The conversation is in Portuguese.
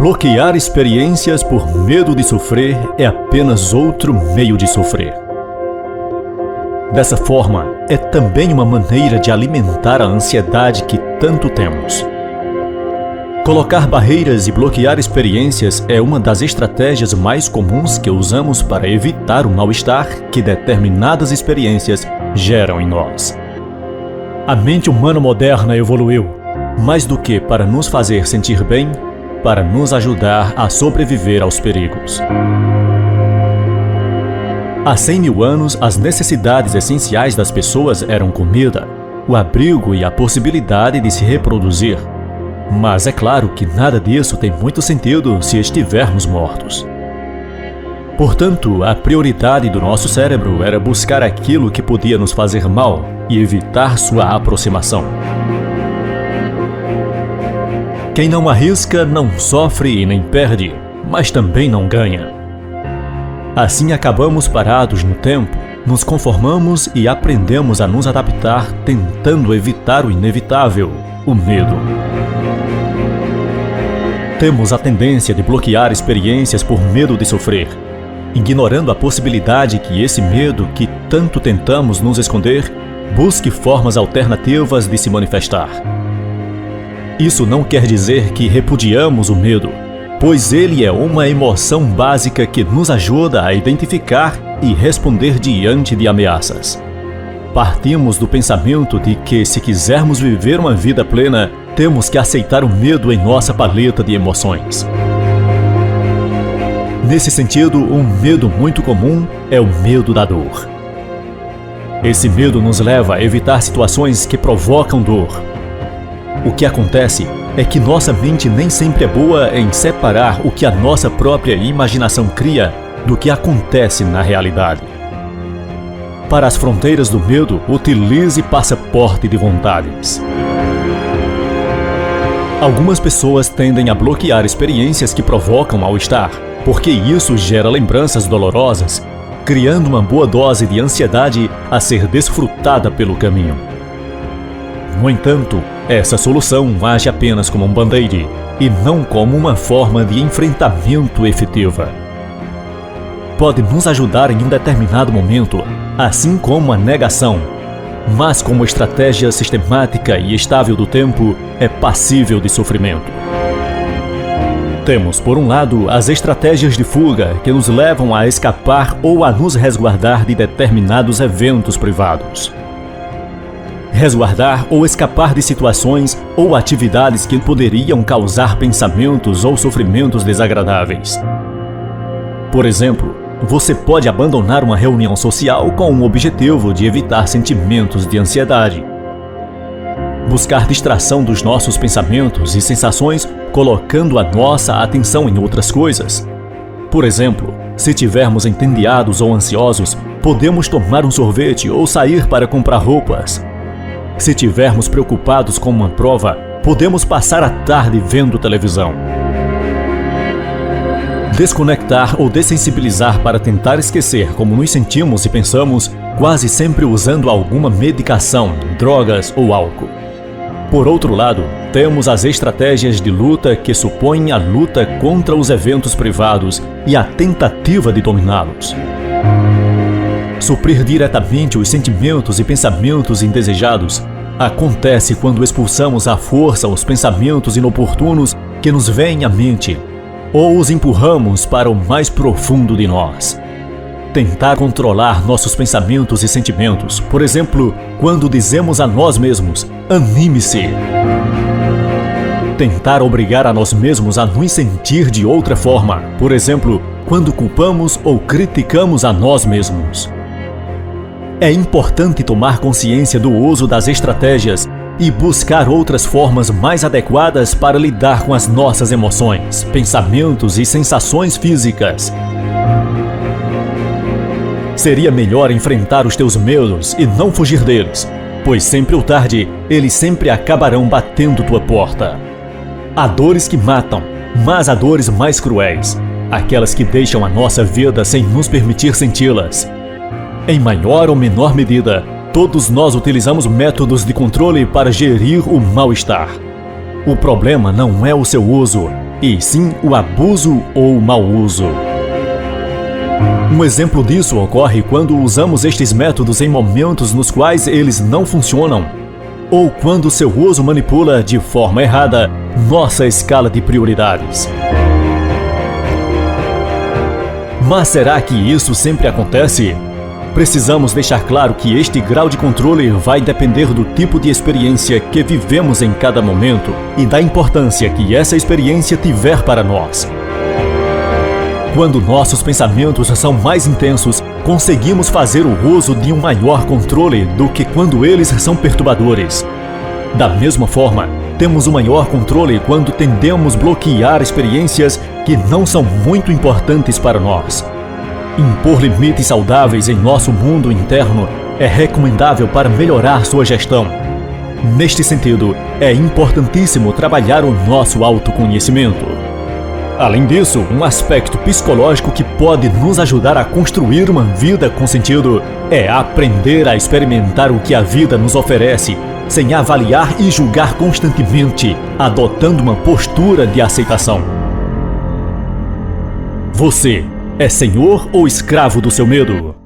Bloquear experiências por medo de sofrer é apenas outro meio de sofrer. Dessa forma, é também uma maneira de alimentar a ansiedade que tanto temos. Colocar barreiras e bloquear experiências é uma das estratégias mais comuns que usamos para evitar o mal-estar que determinadas experiências geram em nós. A mente humana moderna evoluiu, mais do que para nos fazer sentir bem, para nos ajudar a sobreviver aos perigos. Há 100 mil anos, as necessidades essenciais das pessoas eram comida, o abrigo e a possibilidade de se reproduzir. Mas é claro que nada disso tem muito sentido se estivermos mortos. Portanto, a prioridade do nosso cérebro era buscar aquilo que podia nos fazer mal e evitar sua aproximação. Quem não arrisca não sofre e nem perde, mas também não ganha. Assim acabamos parados no tempo, nos conformamos e aprendemos a nos adaptar tentando evitar o inevitável, o medo. Temos a tendência de bloquear experiências por medo de sofrer, ignorando a possibilidade que esse medo que tanto tentamos nos esconder busque formas alternativas de se manifestar. Isso não quer dizer que repudiamos o medo, pois ele é uma emoção básica que nos ajuda a identificar e responder diante de ameaças. Partimos do pensamento de que, se quisermos viver uma vida plena, temos que aceitar o medo em nossa paleta de emoções. Nesse sentido, um medo muito comum é o medo da dor. Esse medo nos leva a evitar situações que provocam dor. O que acontece é que nossa mente nem sempre é boa em separar o que a nossa própria imaginação cria do que acontece na realidade. Para as fronteiras do medo, utilize passaporte de vontades. Algumas pessoas tendem a bloquear experiências que provocam mal-estar, porque isso gera lembranças dolorosas, criando uma boa dose de ansiedade a ser desfrutada pelo caminho. No entanto, essa solução age apenas como um band-aid e não como uma forma de enfrentamento efetiva. Pode nos ajudar em um determinado momento, assim como a negação, mas como estratégia sistemática e estável do tempo, é passível de sofrimento. Temos, por um lado, as estratégias de fuga que nos levam a escapar ou a nos resguardar de determinados eventos privados. Resguardar ou escapar de situações ou atividades que poderiam causar pensamentos ou sofrimentos desagradáveis. Por exemplo, você pode abandonar uma reunião social com o objetivo de evitar sentimentos de ansiedade. Buscar distração dos nossos pensamentos e sensações colocando a nossa atenção em outras coisas. Por exemplo, se tivermos entediados ou ansiosos, podemos tomar um sorvete ou sair para comprar roupas. Se tivermos preocupados com uma prova, podemos passar a tarde vendo televisão. Desconectar ou dessensibilizar para tentar esquecer como nos sentimos e pensamos, quase sempre usando alguma medicação, drogas ou álcool. Por outro lado, temos as estratégias de luta que supõem a luta contra os eventos privados e a tentativa de dominá-los. Suprir diretamente os sentimentos e pensamentos indesejados acontece quando expulsamos à força os pensamentos inoportunos que nos vêm à mente, ou os empurramos para o mais profundo de nós. Tentar controlar nossos pensamentos e sentimentos, por exemplo, quando dizemos a nós mesmos, anime-se. Tentar obrigar a nós mesmos a nos sentir de outra forma, por exemplo, quando culpamos ou criticamos a nós mesmos. É importante tomar consciência do uso das estratégias e buscar outras formas mais adequadas para lidar com as nossas emoções, pensamentos e sensações físicas. Seria melhor enfrentar os teus medos e não fugir deles, pois sempre ou tarde, eles sempre acabarão batendo tua porta. Há dores que matam, mas há dores mais cruéis, aquelas que deixam a nossa vida sem nos permitir senti-las. Em maior ou menor medida, todos nós utilizamos métodos de controle para gerir o mal-estar. O problema não é o seu uso, e sim o abuso ou mau uso. Um exemplo disso ocorre quando usamos estes métodos em momentos nos quais eles não funcionam, ou quando seu uso manipula de forma errada nossa escala de prioridades. Mas será que isso sempre acontece? Precisamos deixar claro que este grau de controle vai depender do tipo de experiência que vivemos em cada momento e da importância que essa experiência tiver para nós. Quando nossos pensamentos são mais intensos, conseguimos fazer o uso de um maior controle do que quando eles são perturbadores. Da mesma forma, temos um maior controle quando tendemos a bloquear experiências que não são muito importantes para nós. Impor limites saudáveis em nosso mundo interno é recomendável para melhorar sua gestão. Neste sentido, é importantíssimo trabalhar o nosso autoconhecimento. Além disso, um aspecto psicológico que pode nos ajudar a construir uma vida com sentido é aprender a experimentar o que a vida nos oferece, sem avaliar e julgar constantemente, adotando uma postura de aceitação. Você é senhor ou escravo do seu medo?